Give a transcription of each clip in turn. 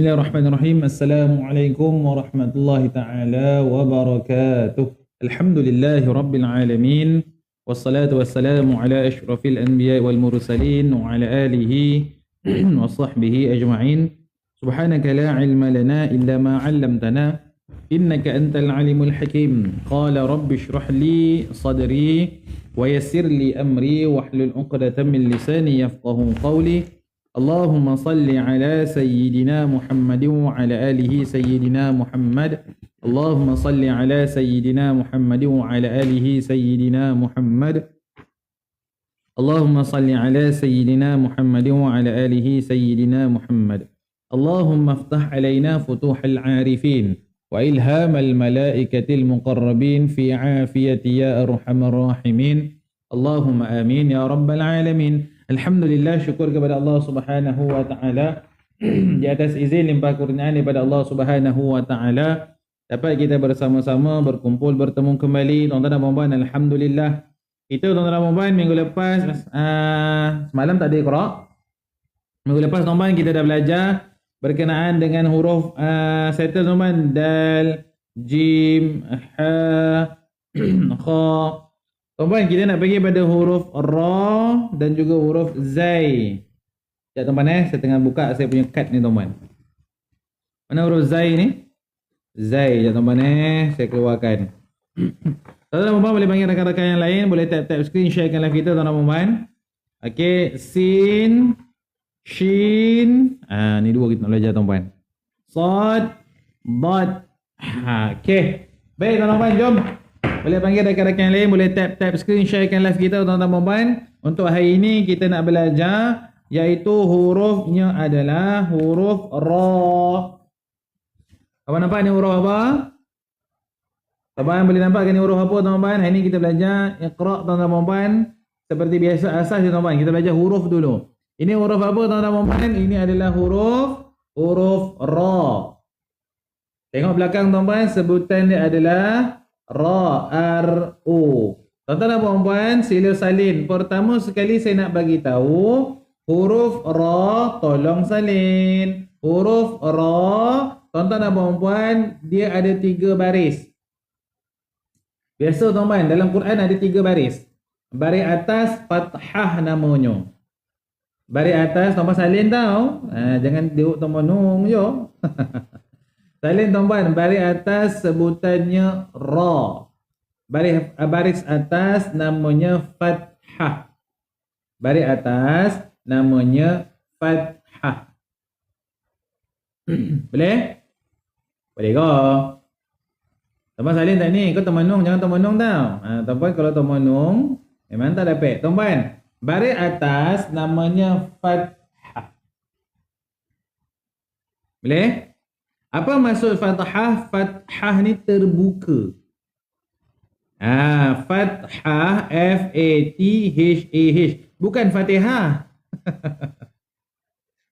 Bismillahirrahmanirrahim. Assalamualaikum warahmatullahi taala wabarakatuh. Alhamdulillahi rabbil alamin. Wassalatu wassalamu ala asyrafil anbiya wal mursalin wa ala alihi wa sahbihi ajma'in. Subhanaka la ilma lana illa ma 'allamtana innaka antal alimul hakim. Qala rabbi shrah li sadri wa yassir li amri wahlul 'uqdatam min lisani yafqahu qawli. Allahumma salli ala sayyidina Muhammad wa ala alihi sayyidina Muhammad. Allahumma salli ala sayyidina Muhammad wa ala alihi sayyidina Muhammad. Allahumma salli ala sayyidina Muhammad wa ala alihi sayyidina Muhammad. Allahumma aftah alaina futuhal arifin wa ilhamal malaikatil muqarrabin fi afiyati ya arhamar rahimin. Allahumma amin ya rabbal alamin. Alhamdulillah, syukur kepada Allah Subhanahu wa taala di atas izin limpah kurniaan daripada Allah Subhanahu wa taala dapat kita bersama-sama berkumpul bertemu kembali tuan-tuan dan puan-puan. Alhamdulillah. Kita tuan-tuan dan puan-puan minggu lepas semalam tak ada Iqra. Minggu lepas tuan-tuan kita dah belajar berkenaan dengan huruf settle tuan-tuan, dal, jim, ha, kha. Tuan-tuan, kita nak pergi pada huruf ra dan juga huruf zai. Sekejap tuan-tuan saya tengah buka saya punya kad ni tuan-tuan. Mana huruf zai ni? Zai. Sekejap tuan-tuan saya keluarkan. Tuan-tuan puan boleh panggil rakan-rakan yang lain, boleh tap screen sharekan live kita tuan-tuan puan. Okey, sin, shin. Ni dua kita nak belajar tuan-tuan. Sad, dad. Okey. Baik tuan-tuan puan, jom. Boleh panggil rakan-rakan yang lain, boleh tap screen sharekan live kita tuan-tuan puan. Untuk hari ini kita nak belajar iaitu hurufnya adalah huruf ra. Apa nampak ni huruf apa? Tuan-tuan boleh nampak ni huruf apa tuan-tuan? Hari ini kita belajar Iqra tuan-tuan puan. Seperti biasa asas tuan-tuan, kita belajar huruf dulu. Ini huruf apa tuan-tuan puan? Ini adalah huruf ra. Tengok belakang tuan-tuan, sebutan dia adalah Ra, R-O. Tuan-tuan dan puan-puan, sila salin. Pertama sekali saya nak bagi tahu huruf Ra, tolong salin. Huruf Ra, tuan-tuan dan puan-puan, dia ada 3 baris. Biasa tuan-tuan, dalam Quran ada 3 baris. Baris atas fathah namanya. Baris atas, tuan-tuan salin tau. Jangan duduk temenung je. Salin tuan-tuan, baris atas sebutannya Ra. Baris atas namanya Fathah. Baris atas namanya Fathah. Boleh? Boleh ke? Tuan-tuan salin tak ni? Kau temenung, jangan temenung tau. Tuan-tuan kalau temenung, memang tak dapat. Tuan-tuan, baris atas namanya Fathah. Boleh? Apa maksud fathah? Fathah ni terbuka. Fathah, F-A-T-H-A-H. Bukan Fatihah.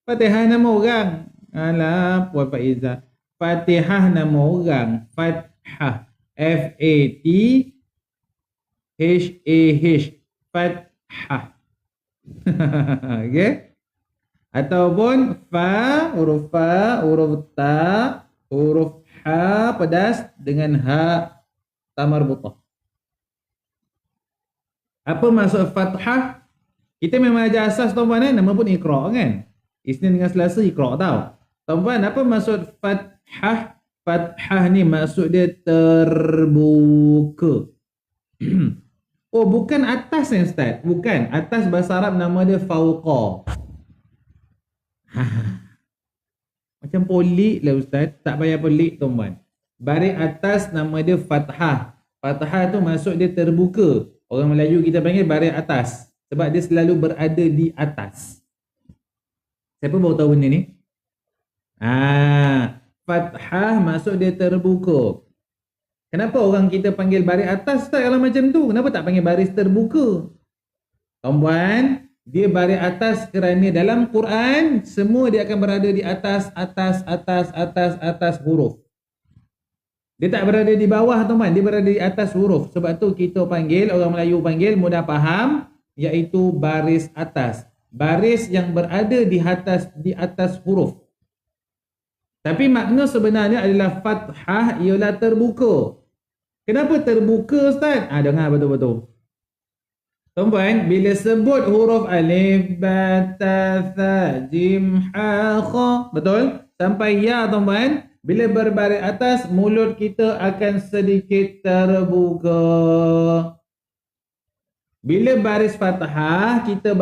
Fatihah nama orang. Alah, Puan Faizah. Fatihah nama orang. Fathah, F-A-T-H-A-H. Fathah. Okay? Ataupun huruf ta, huruf ha pedas dengan ha tamarbutah. Apa maksud fathah? Kita memang ajar asas tuan-tuan nama pun Iqra kan? Isnin dengan Selasa Iqra tau. Tuan-tuan, apa maksud fathah? Fathah ni maksud dia terbuka. Oh, bukan atas ni Ustaz. Bukan. Atas bahasa Arab nama dia fauqa. Macam polik lah Ustaz. Tak payah pelik tuan-tuan. Baris atas nama dia fathah. Fathah tu maksud dia terbuka. Orang Melayu kita panggil baris atas. Sebab dia selalu berada di atas. Siapa baru tahu benda ni? Fathah maksud dia terbuka. Kenapa orang kita panggil baris atas Ustaz kalau macam tu? Kenapa tak panggil baris terbuka? Tuan-tuan, dia baris atas kerana dalam Quran semua dia akan berada di atas huruf. Dia tak berada di bawah tuan-tuan, dia berada di atas huruf. Sebab tu kita panggil, orang Melayu panggil mudah faham, iaitu baris atas. Baris yang berada di atas huruf. Tapi makna sebenarnya adalah fathah ialah terbuka. Kenapa terbuka Ustaz? Dengar betul-betul. Tuan-puan, bila sebut huruf alif, ba, ta, tha, jim, ha, kha, betul? Sampai ya tuan-puan, bila berbaris atas, mulut kita akan sedikit terbuka. Bila baris fathah, kita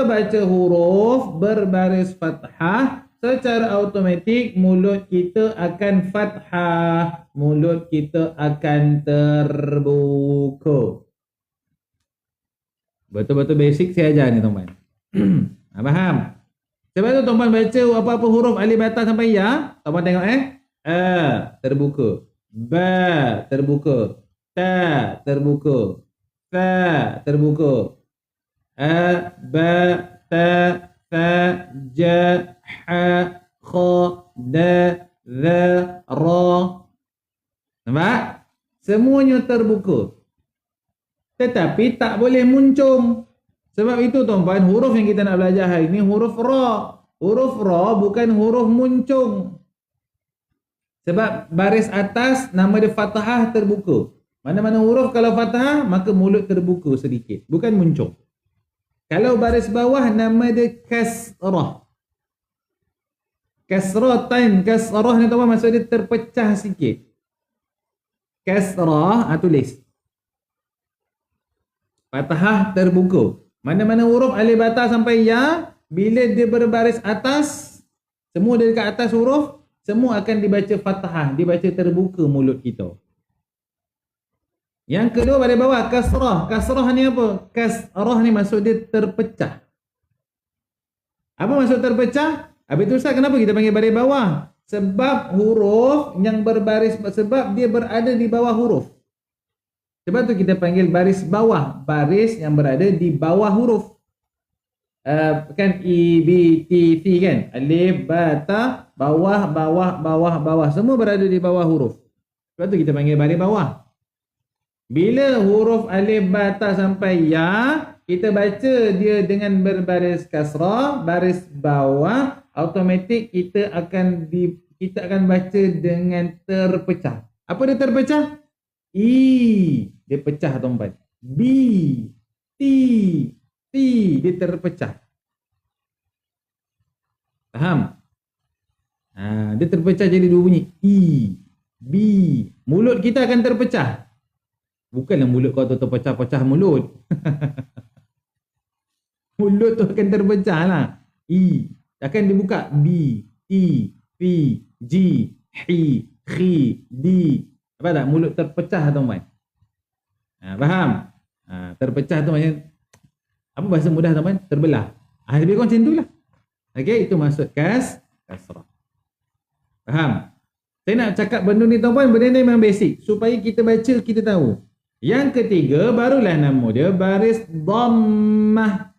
baca huruf berbaris fathah, secara automatik mulut kita akan fathah, mulut kita akan terbuka. Betul-betul basic saya ajar ni tuan-tuan. Faham? Sebab tu tuan-tuan baca apa-apa huruf alif bata sampai ya, tuan-tuan tengok terbuka. Ba terbuka. Ta terbuka. Fa terbuka. Ba ta fa ja ha kha da za ra. Nampak? Semuanya terbuka. Tetapi tak boleh muncung. Sebab itu tuan-tuan, huruf yang kita nak belajar hari ini huruf ra. Huruf ra bukan huruf muncung. Sebab baris atas nama dia fathah terbuka. Mana-mana huruf kalau fathah maka mulut terbuka sedikit, bukan muncung. Kalau baris bawah nama dia kasrah. Kasratan, kasrah ni tuan-tuan maksud dia terpecah sikit. Kasrah tulis. Fathah terbuka. Mana-mana huruf alif bata sampai ya, bila dia berbaris atas, semua dia dekat atas huruf, semua akan dibaca fathah, dibaca terbuka mulut kita. Yang kedua baris bawah, kasrah. Kasrah ni apa? Kasrah ni maksud dia terpecah. Apa maksud terpecah? Habis tu Ustaz, kenapa kita panggil baris bawah? Sebab huruf yang berbaris, sebab dia berada di bawah huruf. Sebab tu kita panggil baris bawah, baris yang berada di bawah huruf. Kan E, B, T, T kan? Alif, ba, ta, bawah, bawah, bawah, bawah. Semua berada di bawah huruf. Sebab tu kita panggil baris bawah. Bila huruf alif, ba, ta sampai ya, kita baca dia dengan berbaris kasrah, baris bawah, automatik kita akan baca dengan terpecah. Apa dia terpecah? E dia pecah tuan-tuan. B, T, T dia terpecah. Faham? Dia terpecah jadi dua bunyi. E, B. Mulut kita akan terpecah. Bukanlah mulut kau tu terpecah-pecah mulut. Mulut tu akan terpecah lah. E. Akan dibuka. B, T, P, G, H, K, D. Apa tak? Mulut terpecah tuan-tuan. Faham? Terpecah tu macam, apa bahasa mudah tuan-tuan? Terbelah. Lebih kurang macam tu lah. Okay, itu maksud kasrah. Faham? Saya nak cakap benda ni tuan-tuan, benda ni memang basic. Supaya kita baca, kita tahu. Yang ketiga, barulah nama dia baris dhammah.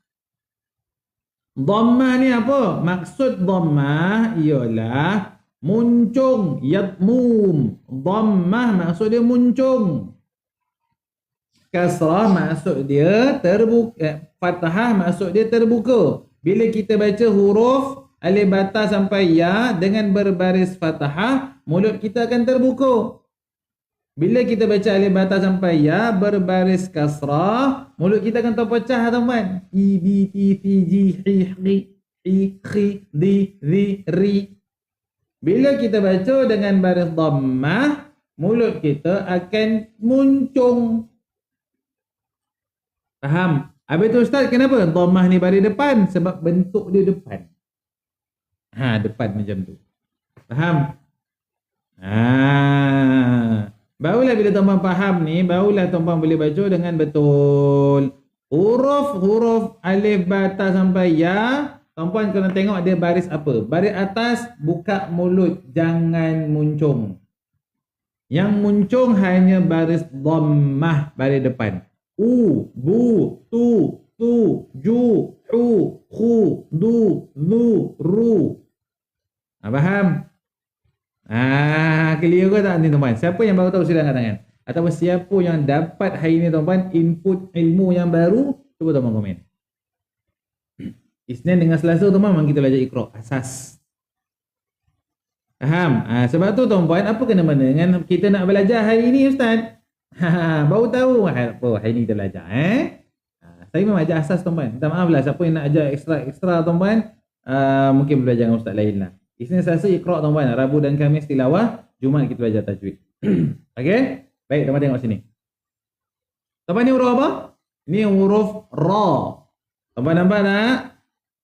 Dhammah ni apa? Maksud dhammah ialah muncung, yadmum. Dhammah maksud dia muncung. Kasrah maksud dia terbuka, fathah maksud dia terbuka. Bila kita baca huruf alif bata sampai ya dengan berbaris fathah, mulut kita akan terbuka. Bila kita baca alif bata sampai ya berbaris kasrah, mulut kita akan terpecah teman. E, B, T, T, G, H, K, D, Z, Ri. Bila kita baca dengan baris dhammah, mulut kita akan muncung. Faham? Habis tu Ustaz, kenapa dhammah ni baris depan? Sebab bentuk dia depan. Depan macam tu. Faham? Barulah bila tuan-tuan faham ni, barulah tuan-tuan boleh baca dengan betul. Huruf-huruf alif bata sampai ya, tuan-tuan kena tengok dia baris apa. Baris atas, buka mulut, jangan muncung. Yang muncung hanya baris dhammah, baris depan. U, bu, tu, ju, hu, khu, du, lu, ru. Faham? Clear ke tak ni tuan-tuan? Siapa yang baru tahu sila angkat tangan? Ataupun siapa yang dapat hari ni tuan-tuan input ilmu yang baru, cuba tuan-tuan komen. Isnin dengan Selasa tuan-tuan memang kita belajar Iqra asas. Faham? Sebab tu tuan-puan, apa kena mana dengan kita nak belajar hari ni Ustaz? Baru tahu apa hari ni kita belajar. Saya memang ajar asas tuan-puan. Minta maaf lah siapa yang nak ajar ekstra tuan-puan, mungkin belajar dengan Ustaz lain lah. Isnin Selasa Iqra' tuan-puan, Rabu dan Khamis tilawah, Jumaat kita belajar tajwid. Okey? Baik, tuan-puan tengok sini. Tuan-puan ni huruf apa? Ini huruf Ra. Tuan-puan nampak tak?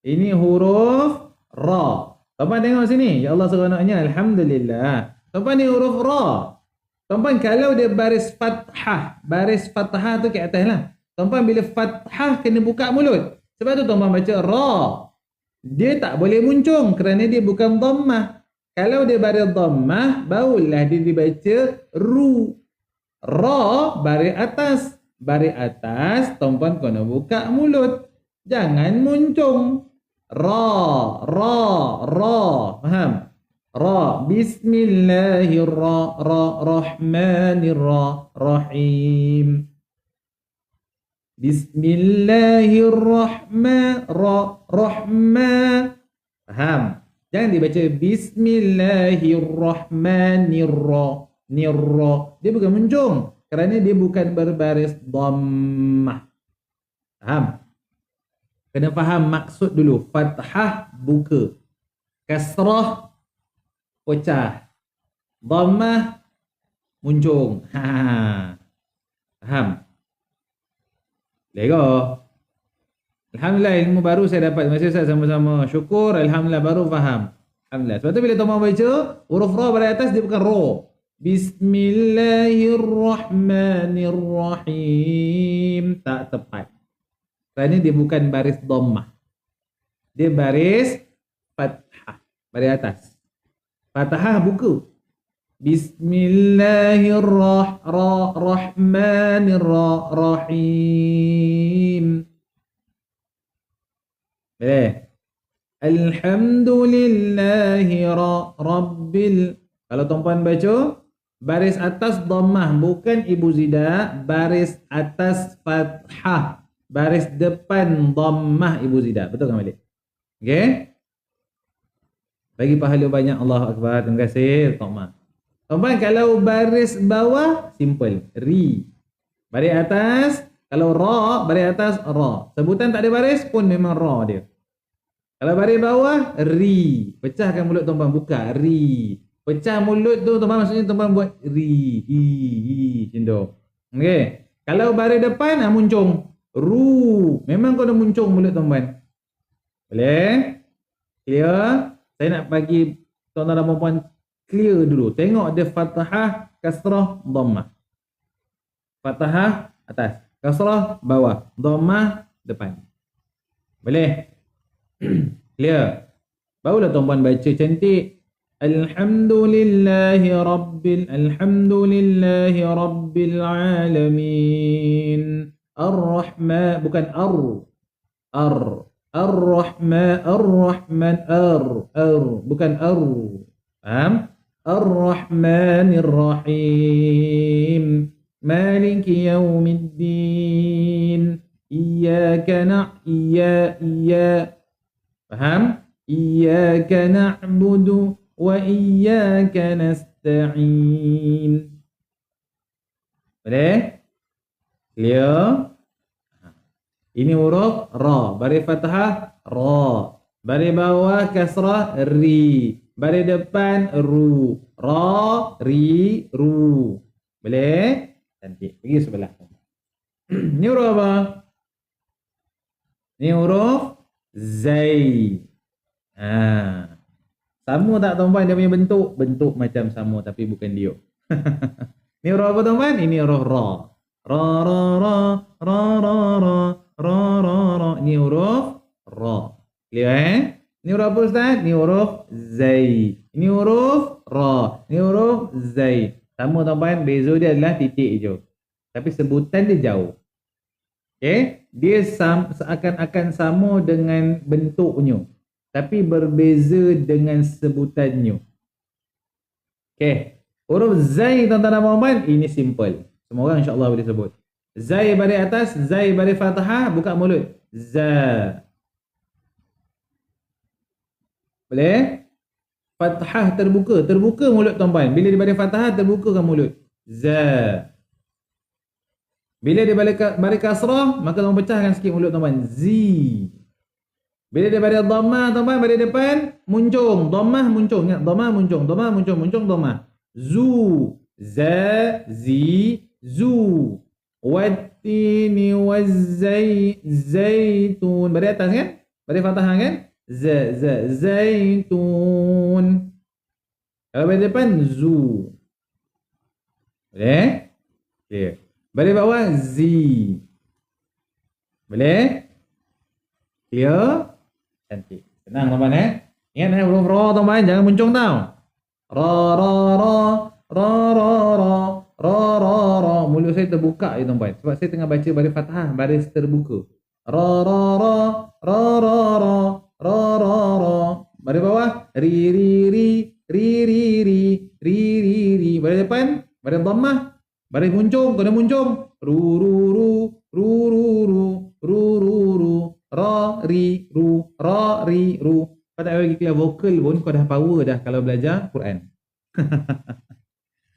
Ini huruf Ra. Tuan-puan tengok sini. Ya Allah seronoknya. Alhamdulillah. Tuan-puan ni huruf Ra. Tuan-puan kalau dia baris fathah. Baris fathah tu ke atas lah. Tuan-puan bila fathah kena buka mulut. Sebab tu tuan-puan baca Ra. Dia tak boleh muncung kerana dia bukan dhammah. Kalau dia baris dhammah, barulah dia dibaca Ru. Ra baris atas. Baris atas, tuan-puan kena buka mulut. Jangan muncung. Ra. Faham? Ra. Bismillahirrahmanirrahim. Bismillahirrahmanirrahim. Faham? Jangan dibaca Bismillahirrahmanirrahim. Dia bukan muncung. Kerana dia bukan berbaris dhammah. Faham? Kena faham maksud dulu. Fathah buka. Kasrah pecah. Dhammah muncung. Faham? Lego. Alhamdulillah ilmu baru saya dapat. Terima kasih Ustaz sama-sama. Syukur. Alhamdulillah baru faham. Alhamdulillah. Sebab tu bila tuan-tuan baca huruf Ra pada atas dia bukan Ra. Bismillahirrahmanirrahim. Tak tepat. Kerana dia bukan baris dhammah. Dia baris fathah. Baris atas. Fathah buka. Bismillahirrahmanirrahim. Boleh? Alhamdulillahi rabbil. Kalau tuan-puan baca, baris atas dhammah, bukan ibu zida, baris atas fathah, baris depan dhammah ibu zida. Betul kan Malik? Okey? Bagi pahala banyak. Allahu Akbar. Terima kasih tuan-puan. Tuan-puan kalau baris bawah simple, ri. Baris atas, kalau ra, baris atas ra. Sebutan tak ada baris pun memang ra dia. Kalau baris bawah, ri. Pecahkan mulut tuan-puan, buka, ri. Pecah mulut tu tuan-puan, maksudnya tuan-puan buat ri, macam tu. Okey. Kalau baris depan muncung, ru. Memang kau dah muncung mulut tuan-puan. Boleh? Clear? Saya nak bagi tuan-tuan dan puan-puan clear dulu. Tengok dia fathah, kasrah, dhammah. Fathah atas, kasrah bawah, dhammah depan. Boleh? Clear? Barulah tuan-puan baca cantik. Alhamdulillahi rabbil alamin. Ar-Rahman, bukan Ar-Rahman, bukan Faham? Ar-Rahmanir-Rahim. Maliki yaumiddin. Faham? Iyyaka na'budu wa iyyaka nasta'in. Boleh? Clear? Ini huruf Ra. Baris fathah Ra. Baris bawah kasrah Ri. Baris depan Ru. Ra, Ri, Ru. Boleh? Cantik. Pergi sebelah. Ini huruf apa? Ini huruf Zai. Sama tak tuan-tuan dia punya bentuk? Bentuk macam sama tapi bukan dia. Ini huruf apa tuan-tuan? Ini huruf Ra. Ra, ra, ra, ra, ra, ra, ra, ra, ra. Ini huruf Ra. Clear Ini huruf apa Ustaz? Ini huruf Zai. Ini huruf Ra. Ini huruf Zai. Sama tuan-tuan, beza dia adalah titik je. Tapi sebutan dia jauh. Okay? Dia seakan-akan sama dengan bentuknya. Tapi berbeza dengan sebutannya. Okay. Huruf Zai tuan-tuan dan puan-puan, ini simple. Semua orang insyaAllah boleh sebut. Zai baris atas, Zai baris fathah, buka mulut. Za. Boleh? Fathah terbuka. Terbuka mulut tuan-tuan. Bila dia baris fathah, terbukakan mulut. Za. Bila dia baris kasrah, maka tuan pecahkan sikit mulut tuan-tuan. Zi. Bila dia baris dhammah, tuan-tuan, baris depan, muncung. Dhammah muncung. Ingat, dhammah muncung. Dhammah muncung. Muncung dhammah. Zu. Za. Zi. Zu. Wattini zaitun. Baris atas kan? Baris fathah kan? Zaitun. Kalau baris depan, zu. Boleh? Clear. Baris bawah, zi. Boleh? Clear? Cantik. Senang teman-teman Ingat huruf ra teman-teman, jangan muncung tau. Ra ra ra ra ra ra ra ra ra. Mulut saya terbuka je teman-teman. Sebab saya tengah baca baris fathah, baris terbuka. Ra ra ra ra ra ra ra ra ra. Baris bawah, ri ri ri ri ri ri ri ri ri. Baris depan, baris dhammah. Baris muncung, kena muncung. Ru ru ru ru ru ru ru ru ru. Ra, ri, ru, ra, ri, ru. Kau tak bagi kelas vokal pun, kau dah power dah kalau belajar Quran.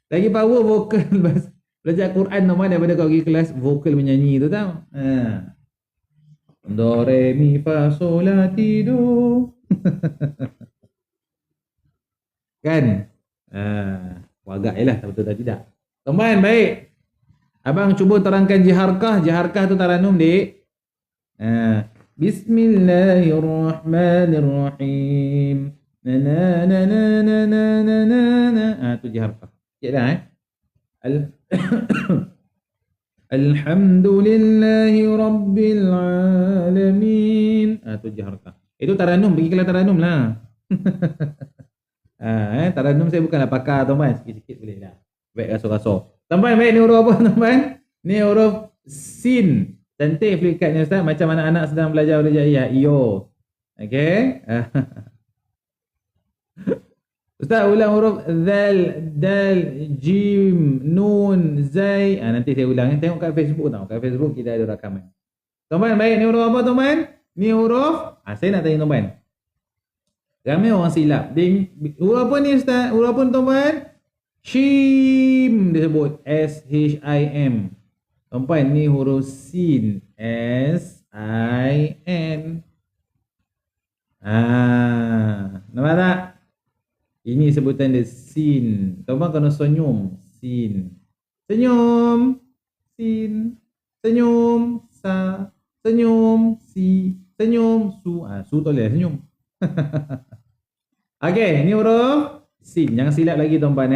Lagi power vokal belajar Quran nama daripada kau pergi kelas vokal menyanyi tu tau. Do, re, mi, fa, sol, la, ti, do. Kan? Wagak je lah, betul tak tidak. Teman, baik. Abang cuba terangkan jiharkah. Jiharkah tu taranum, dik. Bismillahirrahmanirrahim. Na na na na na na na na na. Tu jiharkah. Sikit dah Alhamdulillahi Rabbil Alamin. Tu jiharkah. Itu taranum. Pergi kelas taranum lah. Taranum saya bukanlah pakar tuan-tuan. Sikit-sikit boleh dah. Baik rasuk-rasuk. Tuan-tuan, baik ni huruf apa tuan-tuan? Ni huruf sin. Cantik flikat ni Ustaz. Macam anak-anak sedang belajar hijaiyah. Iyo. Okay. Ustaz ulang huruf zal, dal, jim, nun, zai. Nanti saya ulang. Tengok kat Facebook tau. Kat Facebook kita ada rakaman. Tuan-tuan, baik. Ni huruf apa tuan-tuan? Ni huruf. Saya nak tanya tuan-tuan. Ramai orang silap. Huruf apa ni Ustaz? Huruf apa tuan-tuan? Shim disebut. S-H-I-M. Tuan-tuan, ni huruf sin. S-I-N. Nampak tak? Ini sebutan dia sin. Tuan-tuan kena senyum. Sin. Senyum. Sin. Senyum. Sa. Senyum. Si. Senyum. Su. Su tu boleh senyum. Okey, ni huruf sin. Jangan silap lagi tuan-tuan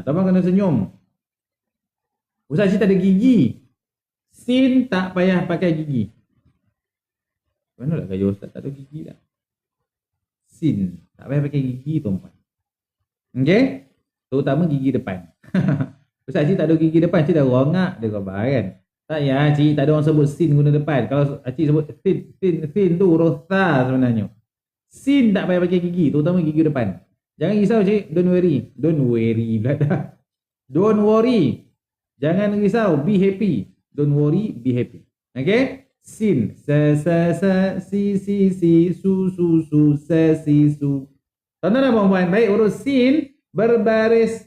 tuan-tuan kena senyum. Ustaz Cik tak ada gigi. Sin tak payah pakai gigi. Mana nak gaya Ustaz tak ada gigi tak? Sin tak payah pakai gigi tuan-tuan. Okey? Terutama gigi depan. Ustaz Cik tak ada gigi depan, Cik dah rongak dia khabar kan. Tak ya, Cik tak ada orang sebut sin guna depan. Kalau Cik sebut sin tu huruf tha sebenarnya. Sin tak payah pakai gigi, terutama gigi depan. Jangan risau Cik, don't worry. Don't worry pula dah. Don't worry. Jangan risau, be happy. Don't worry, be happy. Okay? Sin. Sa, sa, sa, si, si, si, su, su, su, sa, si, su. Tuan-tuan dan puan-puan, baik, huruf sin berbaris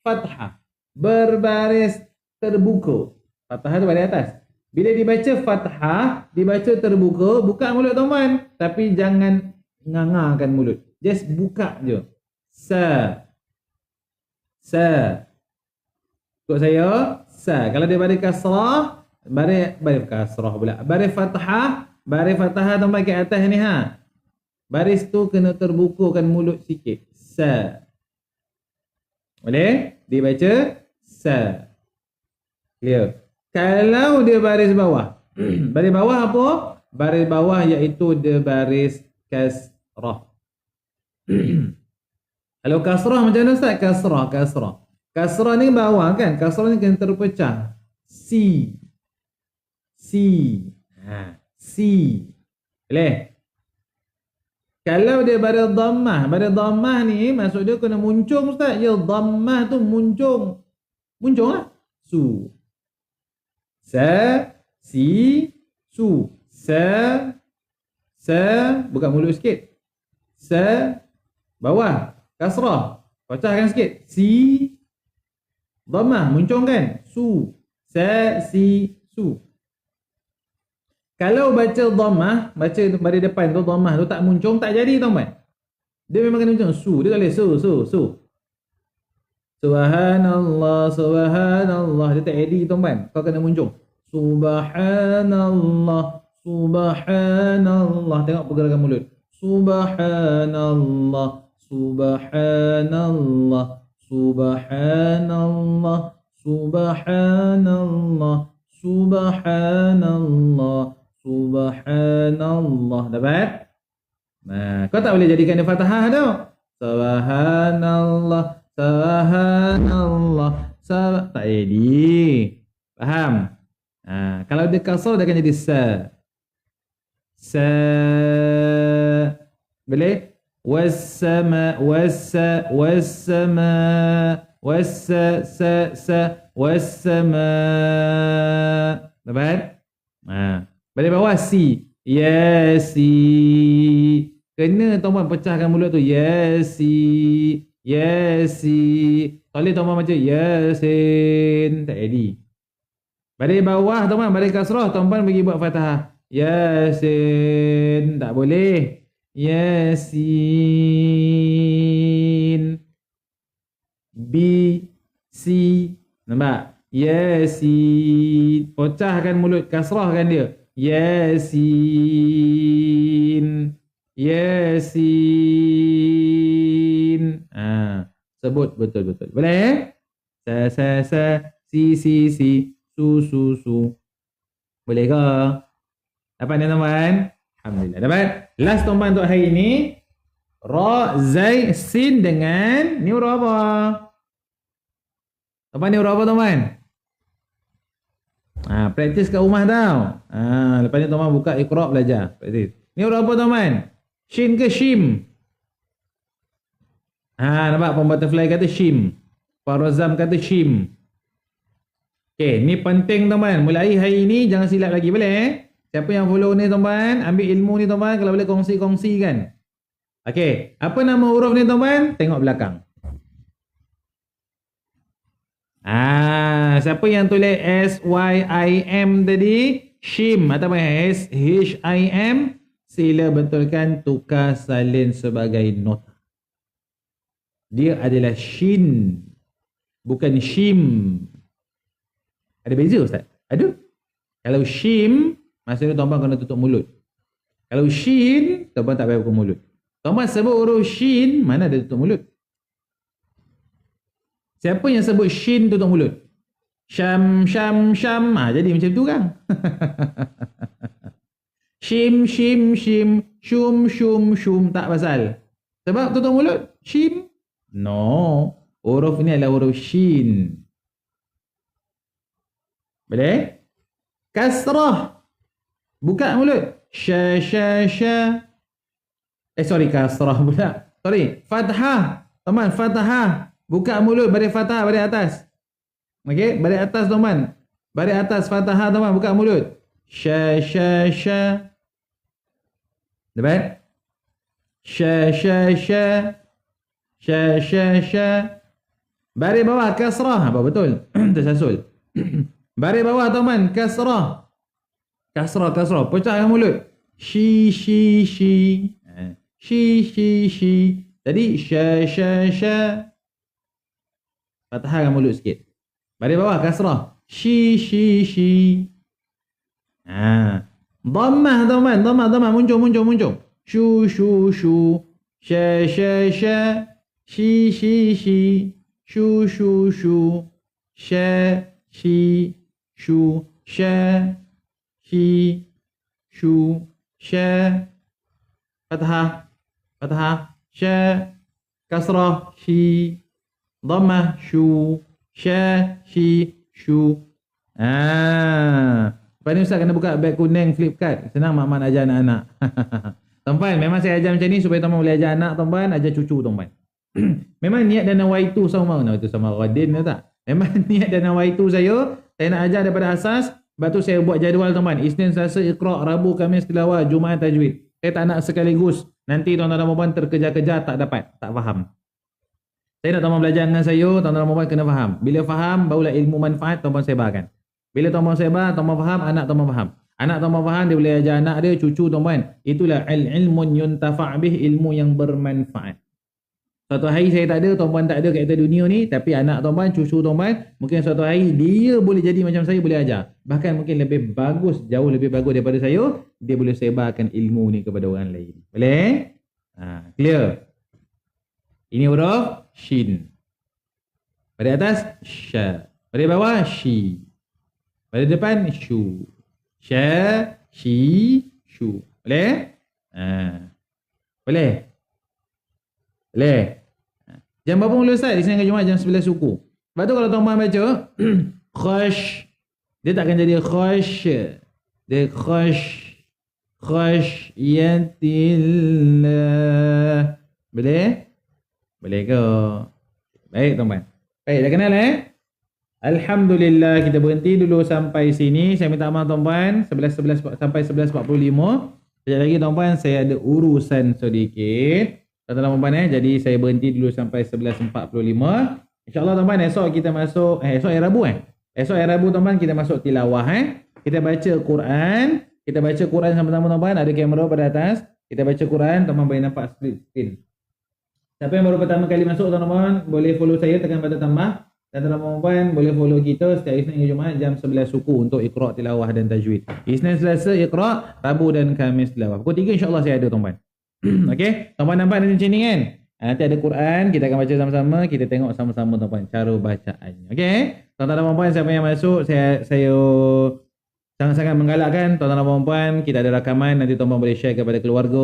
fathah. Berbaris terbuka. Fathah tu baris atas. Bila dibaca fathah, dibaca terbuka, buka mulut tuan-puan. Tapi jangan ngangarkan mulut. Just buka je. Sa. Sa. Ikut saya, sa. Kalau dia baris kasrah, baris kasrah pula. Baris fathah tuan-tuan kat atas ni Baris tu kena terbukakan mulut sikit. Sa. Boleh? Dibaca sa. Clear. Kalau dia baris bawah. Baris bawah apa? Baris bawah iaitu dia baris kasrah. Kalau kasrah macam mana Ustaz? Kasrah. Kasrah ni bawah kan? Kasrah ni kena terpecah. Si. Si. Boleh? Kalau dia baris dhammah ni maksud dia kena muncung Ustaz. Ya, dhammah tu muncung. Muncung lah. Su. Sa. Si. Su. Sa. Buka mulut sikit. Sa. Bawah kasrah. Pecahkan sikit. Si. Dhammah muncung kan? Su. Sa, si, su. Kalau baca dhammah, baca pada depan tu dhammah tu tak muncung, tak jadi tuan-tuan. Dia memang kena muncung. Su. Dia tak boleh su. Subhanallah, subhanallah. Dia tak edit tuan-tuan. Kau kena muncung. Subhanallah, subhanallah. Tengok pergerakan mulut. Subhanallah, subhanallah, subhanallah, subhanallah, subhanallah, subhanallah. Dapat? Nah, kau tak boleh jadikan dia fathah tau. Subhanallah, subhanallah, tak jadi. Faham? Kalau dia kasar dia akan jadi sa. Sa. Boleh? Was-sama, was-sa, was-sama, was-sa, sa, was-sama. Dapat? Balik bawah si. Ya si. Kena tuan-tuan pecahkan mulut tu. Ya si. Ya si. Soleh tuan-tuan macam Yasin. Tak jadi. Balik bawah tuan-tuan. Balik kasrah tuan-tuan pergi buat fathah. Yasin. Tak boleh. Yasin. B. Si. Nampak? Yasin. Pecahkan mulut. Kasrahkan dia. Yasin. Yasin. Sebut betul-betul. Boleh? Sa. Si. Su. Boleh ke? Dapat ni teman-teman? Alhamdulillah. Dapat? Last teman untuk hari ini. Ra, Zai, Sin dengan ni huruf apa? Apa ni huruf apa teman? Praktis kat rumah tau. Lepas ni teman buka Iqra belajar. Praktis. Ni huruf apa teman? Shin ke Shim? Nampak? Pembutterfly kata Shim. Parozam kata Shim. Okay, ni penting teman. Mulai hari ini jangan silap lagi. Boleh? Siapa yang follow ni teman, ambil ilmu ni teman, kalau boleh kongsi-kongsi kan. Okay, apa nama huruf ni teman? Tengok belakang. Siapa yang tulis S-Y-I-M tadi? Shim atau S-H-I-M? Sila betulkan, tukar salin sebagai nota. Dia adalah Shin, bukan Shim. Ada beza Ustaz? Ada. Kalau Shim, maksudnya tuan-tuan kena tutup mulut. Kalau Shin, tuan-tuan tak payah buka mulut. Tuan-tuan sebut huruf Shin, mana ada tutup mulut? Siapa yang sebut Shin tutup mulut? Syam. Jadi macam tu kan? Shim. Shum. Tak pasal. Sebab tutup mulut? Shim? No. Huruf ni adalah huruf Shin. Boleh? Kasrah. Buka mulut. Sya. Kasrah pula. Fathah. Teman, fathah. Buka mulut, balik fathah, balik atas. Okey, balik atas teman. Balik atas fathah teman, buka mulut. Sya. Dapat? Sya. Balik bawah kasrah. Apa betul? Tersasul. Balik bawah teman, kasrah. Kasrah. Pecahkan mulut. Shi. Jadi sya. Fathahkan mulut sikit. Balik bawah kasrah. Shi. Dhammah teman, dhammah muncung. Shu. Sya. Shi. Shu. Sya. Shi. Shu. Sya. Shi. Shu. Sya. Fathah. Sya. Kasrah. Shi. Dhammah. Shu. Sya. Shi. Shu. Lepas ni Ustaz kena buka beg kuning flip card. Senang mak-mak nak ajar anak-anak. Tuan-tuan, memang saya ajar macam ni supaya tuan-tuan boleh ajar anak tuan-tuan, ajar cucu tuan-tuan. Memang niat dan nawaitu sama. Nawaitu sama Radin ke tak? Memang niat dan nawaitu saya nak ajar daripada asas. Lepas tu saya buat jadual tuan-tuan. Isnin, Selasa, Iqra, Rabu, Khamis, Tilawah, Jumaat, Tajwid. Saya tak nak sekaligus nanti tuan-tuan dan puan terkejar-kejar tak dapat, tak faham. Saya nak tuan-tuan belajar dengan saya, tuan-tuan dan puan kena faham. Bila faham, barulah ilmu manfaat tuan-tuan sebarkan. Bila tuan-tuan sebar, tuan-tuan faham, anak tuan-tuan faham. Anak tuan-tuan faham, dia boleh ajar anak dia, cucu tuan-tuan. Itulah ilmun yuntafa' bih, ilmu yang bermanfaat. Suatu hari saya tak ada, tuan-puan tak ada kat atas dunia ni, tapi anak tuan-puan, cucu tuan-puan, mungkin suatu hari dia boleh jadi macam saya, boleh ajar. Bahkan mungkin lebih bagus, jauh lebih bagus daripada saya, dia boleh sebarkan ilmu ni kepada orang lain. Boleh? Clear? Ini huruf shin. Pada atas, sya. Pada bawah, shi. Pada depan, shu. Sya, shi, shu. Boleh? Boleh? Boleh? Jam berapa mula Ustaz? Di sini Jumaat jam 11 suku. Sebab tu kalau tuan-tuan baca khash, dia takkan jadi khash. Dia khash. Khashyatillah. Boleh? Boleh ke? Baik tuan-tuan. Baik, dah kenal Alhamdulillah, kita berhenti dulu sampai sini. Saya minta maaf tuan-tuan, 11 sampai 11.45. Sekejap lagi tuan-tuan, saya ada urusan sedikit. Tuan-tuan, jadi saya berhenti dulu sampai 11.45. InsyaAllah tuan-tuan, esok kita masuk, esok hari Rabu Esok hari Rabu tuan-tuan, kita masuk tilawah Kita baca Quran. Kita baca Quran sama-sama tuan-tuan. Ada kamera pada atas. Kita baca Quran, tuan-tuan boleh nampak split screen. Siapa yang baru pertama kali masuk tuan-tuan, boleh follow saya, tekan button tambah. Dan tuan-tuan boleh follow kita setiap Isnin hingga Jumaat jam 11 suku untuk Iqra' tilawah dan tajwid. Isnin, Selasa Iqra', Rabu dan Khamis tilawah. Pukul 3 insya-Allah saya ada tuan-tuan. Okey, tuan-tuan nampak macam ni kan? Nanti ada Quran, kita akan baca sama-sama, kita tengok sama-sama tuan-tuan cara bacaannya. Okey? Tuan-tuan dan puan-puan, siapa yang masuk, saya sangat-sangat menggalakkan tuan-tuan dan puan-puan, kita ada rakaman, nanti tuan-tuan boleh share kepada keluarga,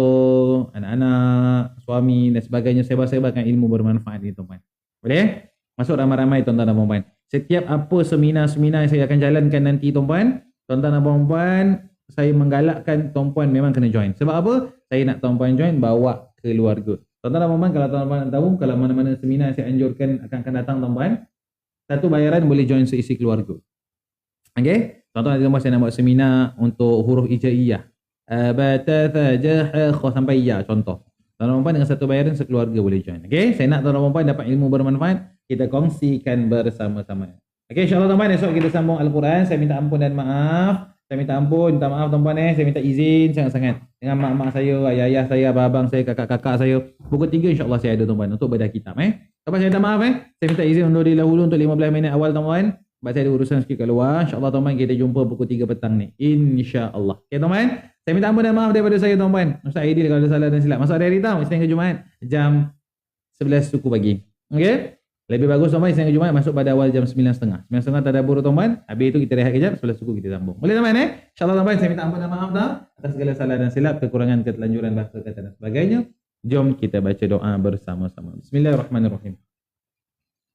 anak-anak, suami dan sebagainya, sebar-sebarkan ilmu bermanfaat ni tuan-tuan. Boleh? Masuk ramai-ramai tuan-tuan dan puan-puan. Setiap apa seminar-seminar yang saya akan jalankan nanti tuan-puan, tuan-tuan dan puan-puan, saya menggalakkan tuan-puan memang kena join. Sebab apa? Saya nak tuan-puan join, bawa keluarga. Tuan-tuan dan puan-puan, kalau tuan-puan tahu, kalau mana-mana seminar saya anjurkan akan datang tuan-puan, satu bayaran boleh join seisi keluarga. Okey? Tuan-tuan dan puan, saya nak buat seminar untuk huruf hijaiyah. Bata, fajah, kha sampai ya, contoh. Tuan-tuan dan puan dengan satu bayaran sekeluarga boleh join. Okey? Saya nak tuan-tuan dan puan dapat ilmu bermanfaat, kita kongsikan bersama-sama. Okey, insya-Allah tuan-tuan, esok kita sambung Al-Quran. Saya minta ampun dan maaf. Saya minta ampun, minta maaf tuan-tuan saya minta izin sangat-sangat dengan mak-mak saya, ayah-ayah saya, abang-abang saya, kakak-kakak saya. Pukul 3 insya-Allah saya ada tuan-tuan untuk bedah kitab Tuan-tuan saya minta maaf Saya minta izin undur dahulu untuk 15 minit awal tuan-tuan. Sebab saya ada urusan sikit kat luar. Insya-Allah tuan-tuan kita jumpa pukul 3 petang ni. Insya-Allah. Okey tuan-tuan. Saya minta ampun dan maaf daripada saya tuan-tuan. Ustaz Aidil kalau ada salah dan silap. Masuk hari tau, Isnin ke Jumaat jam 11 suku pagi. Okey? Lebih bagus tuan-tuan Isnin ke Jumaat masuk pada awal jam 9.30. 9.30 tadabbur tuan-tuan. Habis itu kita rehat kejap, 11 suku kita sambung. Boleh tuan-tuan InsyaAllah tuan-tuan saya minta ampun dan maaf atas segala salah dan silap, kekurangan, ketelanjuran bahasa kata dan sebagainya. Jom kita baca doa bersama-sama. Bismillahirrahmanirrahim.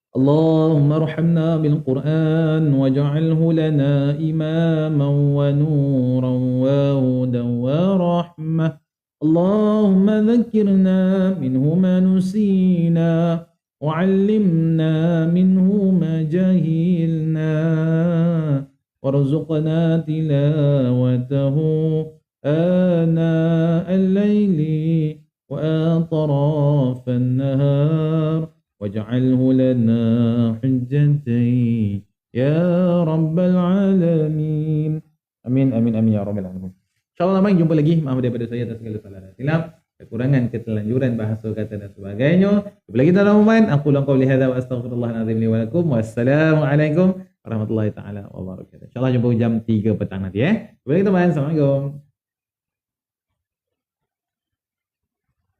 Allahumma arhamna bil Qur'an waj'alhu lana imaman wa nuran wa hudan wa rahmah. Allahumma dhakkirna minhu ma nusina وعلمنا منه ما جهلنا وارزقنا تلاوته آناء الليل وأطراف النهار واجعله لنا حجتين يا رب العالمين آمين آمين آمين يا رب العالمين. InsyaAllah ramai jumpa lagi. Maaf daripada saya atas segala salah dan silap, kekurangan, ketelanjuran bahasa kata dan sebagainya. Jumpa lagi tuan-tuan. Aku lakukan qawli hadza wa astaghfirullahal azim li wa lakum. Wassalamualaikum warahmatullahi taala wabarakatuh. InsyaAllah jumpa jam 3 petang nanti Jumpa lagi teman. Assalamualaikum.